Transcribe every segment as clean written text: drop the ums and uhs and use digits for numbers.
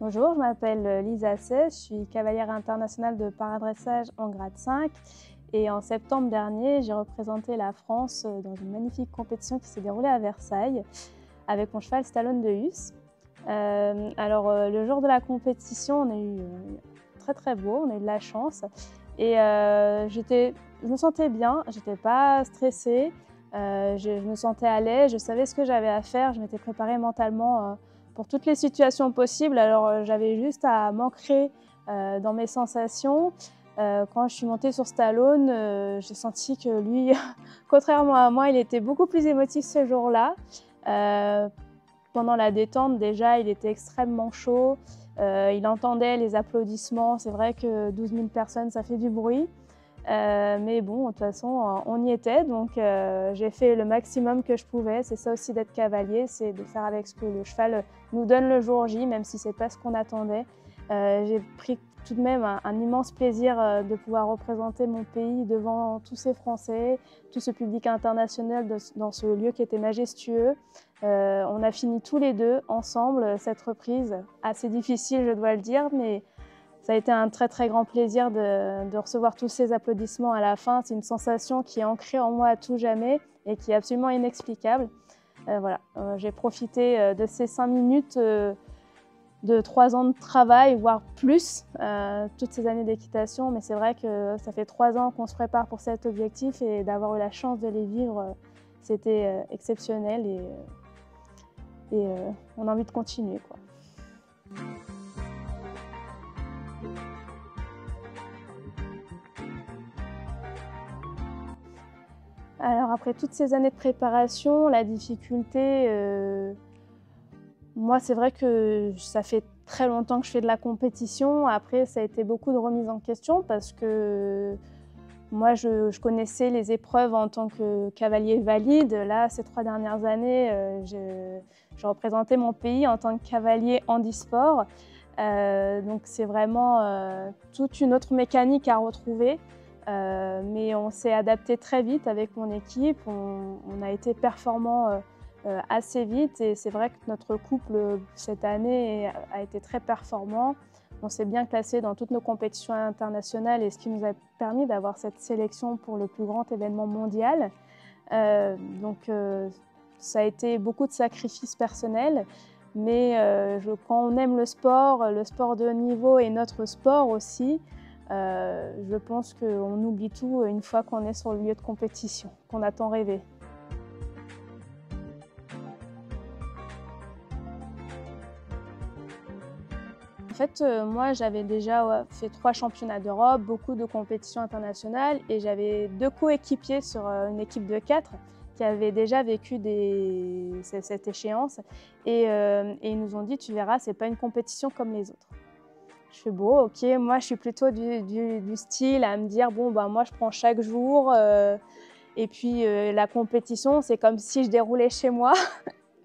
Bonjour, je m'appelle Lisa Sey, je suis cavalière internationale de paradressage en grade 5 et en septembre dernier, j'ai représenté la France dans une magnifique compétition qui s'est déroulée à Versailles avec mon cheval Stallone de Hus. Le jour de la compétition, on a eu très beau, on a eu de la chance et je me sentais bien, j'étais pas stressée, je me sentais à l'aise, je savais ce que j'avais à faire, je m'étais préparée mentalement pour toutes les situations possibles. Alors j'avais juste à m'ancrer dans mes sensations. Quand je suis montée sur Stallone, j'ai senti que lui, contrairement à moi, il était beaucoup plus émotif ce jour-là. Pendant la détente, déjà, il était extrêmement chaud. Il entendait les applaudissements. C'est vrai que 12 000 personnes, ça fait du bruit. Mais bon, de toute façon, on y était, donc j'ai fait le maximum que je pouvais. C'est ça aussi d'être cavalier, c'est de faire avec ce que le cheval nous donne le jour J, même si c'est pas ce qu'on attendait. J'ai pris tout de même un immense plaisir de pouvoir représenter mon pays devant tous ces Français, tout ce public international dans ce lieu qui était majestueux. On a fini tous les deux ensemble cette reprise, assez difficile je dois le dire, mais ça a été un très grand plaisir de recevoir tous ces applaudissements à la fin. C'est une sensation qui est ancrée en moi à tout jamais et qui est absolument inexplicable. J'ai profité de ces 5 minutes de 3 ans de travail, voire plus, toutes ces années d'équitation. Mais c'est vrai que ça fait 3 ans qu'on se prépare pour cet objectif et d'avoir eu la chance de les vivre, c'était exceptionnel et on a envie de continuer, quoi. Alors après toutes ces années de préparation, la difficulté, moi c'est vrai que ça fait très longtemps que je fais de la compétition. Après ça a été beaucoup de remise en question parce que moi je connaissais les épreuves en tant que cavalier valide. Là ces 3 dernières années, je représentais mon pays en tant que cavalier handisport. Donc c'est vraiment toute une autre mécanique à retrouver. Mais on s'est adapté très vite avec mon équipe, on a été performants assez vite et c'est vrai que notre couple cette année a été très performant. On s'est bien classé dans toutes nos compétitions internationales et ce qui nous a permis d'avoir cette sélection pour le plus grand événement mondial. Ça a été beaucoup de sacrifices personnels, mais quand on aime le sport de haut niveau et notre sport aussi, je pense qu'on oublie tout une fois qu'on est sur le lieu de compétition, qu'on a tant rêvé. En fait, moi, j'avais déjà fait 3 championnats d'Europe, beaucoup de compétitions internationales et j'avais 2 coéquipiers sur une équipe de 4 qui avaient déjà vécu cette échéance et ils nous ont dit « tu verras, c'est pas une compétition comme les autres ». Je fais bon, ok, moi je suis plutôt du style à me dire bon bah moi je prends chaque jour et puis la compétition c'est comme si je déroulais chez moi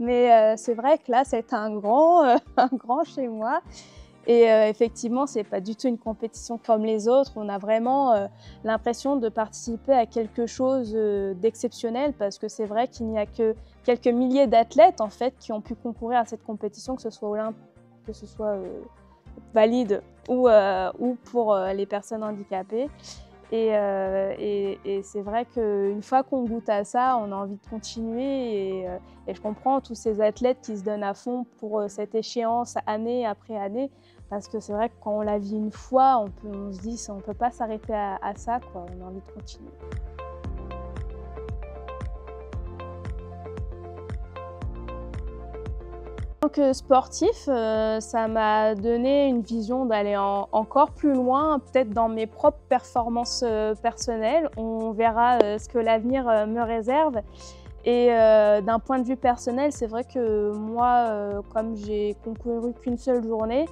mais c'est vrai que là c'est un grand chez moi et effectivement c'est pas du tout une compétition comme les autres. On a vraiment l'impression de participer à quelque chose d'exceptionnel parce que c'est vrai qu'il n'y a que quelques milliers d'athlètes en fait qui ont pu concourir à cette compétition, que ce soit valide ou pour les personnes handicapées. Et c'est vrai qu'une fois qu'on goûte à ça, on a envie de continuer et je comprends tous ces athlètes qui se donnent à fond pour cette échéance année après année parce que c'est vrai que quand on la vit une fois, on se dit on ne peut pas s'arrêter à ça, quoi. On a envie de continuer. En tant que sportif, ça m'a donné une vision d'aller encore plus loin, peut-être dans mes propres performances personnelles. On verra ce que l'avenir me réserve. Et d'un point de vue personnel, c'est vrai que moi, comme j'ai concouru qu'une seule journée,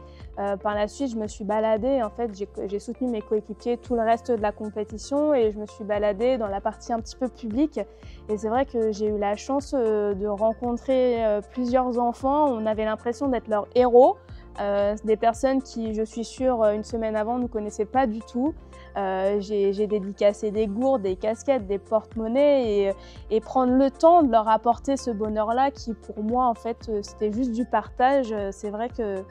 par la suite, je me suis baladée. En fait, j'ai soutenu mes coéquipiers tout le reste de la compétition et je me suis baladée dans la partie un petit peu publique. Et c'est vrai que j'ai eu la chance de rencontrer plusieurs enfants. On avait l'impression d'être leurs héros. Des personnes qui, je suis sûre, une semaine avant, ne connaissaient pas du tout. J'ai dédicacé des gourdes, des casquettes, des porte-monnaies et prendre le temps de leur apporter ce bonheur-là qui, pour moi, en fait, c'était juste du partage. C'est vrai que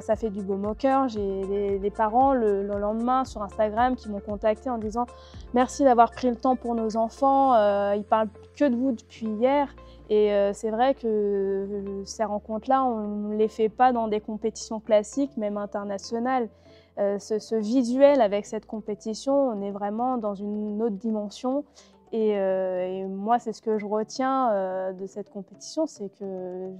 Ça fait du baume au cœur. J'ai des parents le lendemain sur Instagram qui m'ont contacté en disant « Merci d'avoir pris le temps pour nos enfants, ils parlent que de vous depuis hier ». Et c'est vrai que ces rencontres-là, on ne les fait pas dans des compétitions classiques, même internationales. Ce visuel avec cette compétition, on est vraiment dans une autre dimension. Et moi, c'est ce que je retiens de cette compétition, c'est que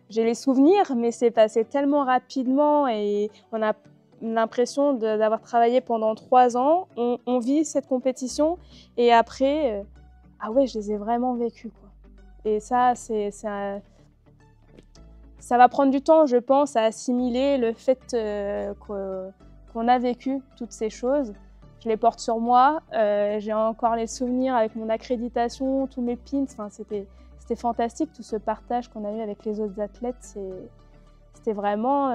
j'ai les souvenirs, mais c'est passé tellement rapidement et on a l'impression d'avoir travaillé pendant 3 ans. On vit cette compétition et après, ah ouais, je les ai vraiment vécues, quoi. Et ça va prendre du temps, je pense, à assimiler le fait qu'on a vécu toutes ces choses. Je les porte sur moi, j'ai encore les souvenirs avec mon accréditation, tous mes pins, enfin, c'était fantastique tout ce partage qu'on a eu avec les autres athlètes. C'était vraiment,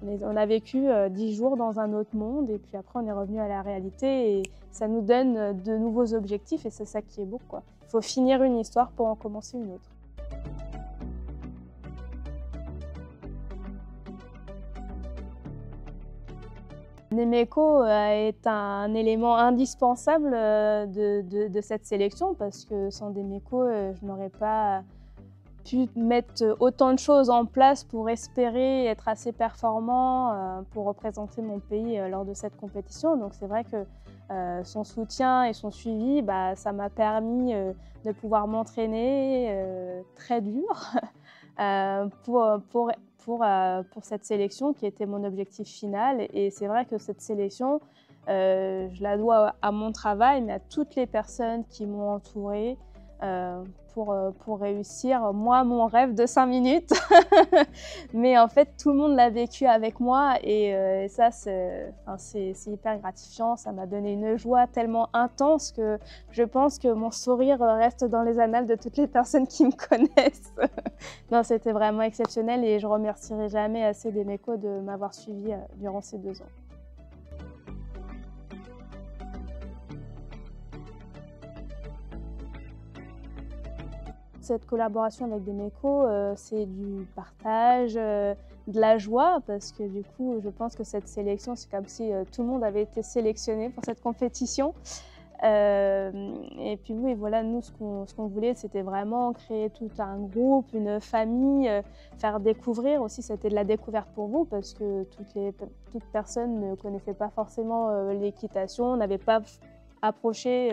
on a vécu 10 jours dans un autre monde et puis après on est revenu à la réalité et ça nous donne de nouveaux objectifs et c'est ça qui est beau, quoi. Il faut finir une histoire pour en commencer une autre. Nemeco est un élément indispensable de cette sélection parce que sans Nemeco, je n'aurais pas pu mettre autant de choses en place pour espérer être assez performant pour représenter mon pays lors de cette compétition. Donc c'est vrai que son soutien et son suivi, ça m'a permis de pouvoir m'entraîner très dur pour cette sélection qui était mon objectif final. Et c'est vrai que cette sélection, je la dois à mon travail, mais à toutes les personnes qui m'ont entourée pour réussir, moi, mon rêve de 5 minutes. Mais en fait, tout le monde l'a vécu avec moi et ça, c'est hyper gratifiant. Ça m'a donné une joie tellement intense que je pense que mon sourire reste dans les annales de toutes les personnes qui me connaissent. Non, c'était vraiment exceptionnel et je ne remercierai jamais assez Nemeco de m'avoir suivi durant ces 2 ans. Cette collaboration avec Nemeco, c'est du partage, de la joie, parce que du coup, je pense que cette sélection, c'est comme si tout le monde avait été sélectionné pour cette compétition. Et puis oui, voilà, nous, ce qu'on voulait, c'était vraiment créer tout un groupe, une famille, faire découvrir aussi, c'était de la découverte pour vous, parce que toute personne ne connaissait pas forcément l'équitation, n'avait pas approché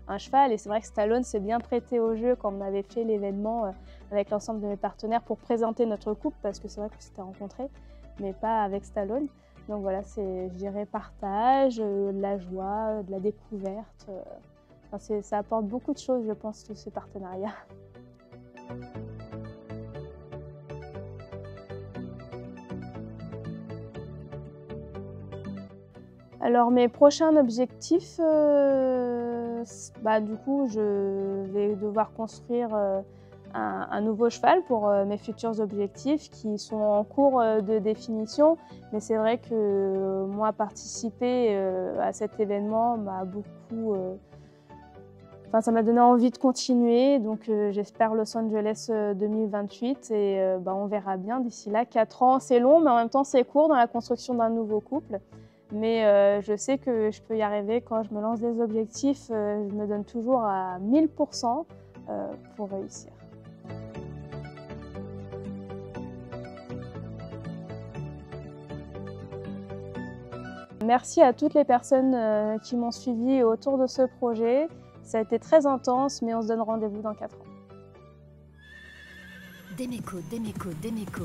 un cheval. Et c'est vrai que Stallone s'est bien prêté au jeu quand on avait fait l'événement avec l'ensemble de mes partenaires pour présenter notre couple, parce que c'est vrai qu'on s'était rencontrés, mais pas avec Stallone. Donc voilà, c'est, je dirais, partage, de la joie, de la découverte. Enfin, ça apporte beaucoup de choses, je pense, tous ces partenariats. Alors mes prochains objectifs, du coup, je vais devoir construire un nouveau cheval pour mes futurs objectifs qui sont en cours de définition. Mais c'est vrai que moi, participer à cet événement m'a beaucoup... ça m'a donné envie de continuer. Donc j'espère Los Angeles 2028 et on verra bien d'ici là. 4 ans, c'est long, mais en même temps, c'est court dans la construction d'un nouveau couple. Mais je sais que je peux y arriver quand je me lance des objectifs. Je me donne toujours à 1000% pour réussir. Merci à toutes les personnes qui m'ont suivi autour de ce projet. Ça a été très intense, mais on se donne rendez-vous dans 4 ans. Nemeco, Nemeco, Nemeco.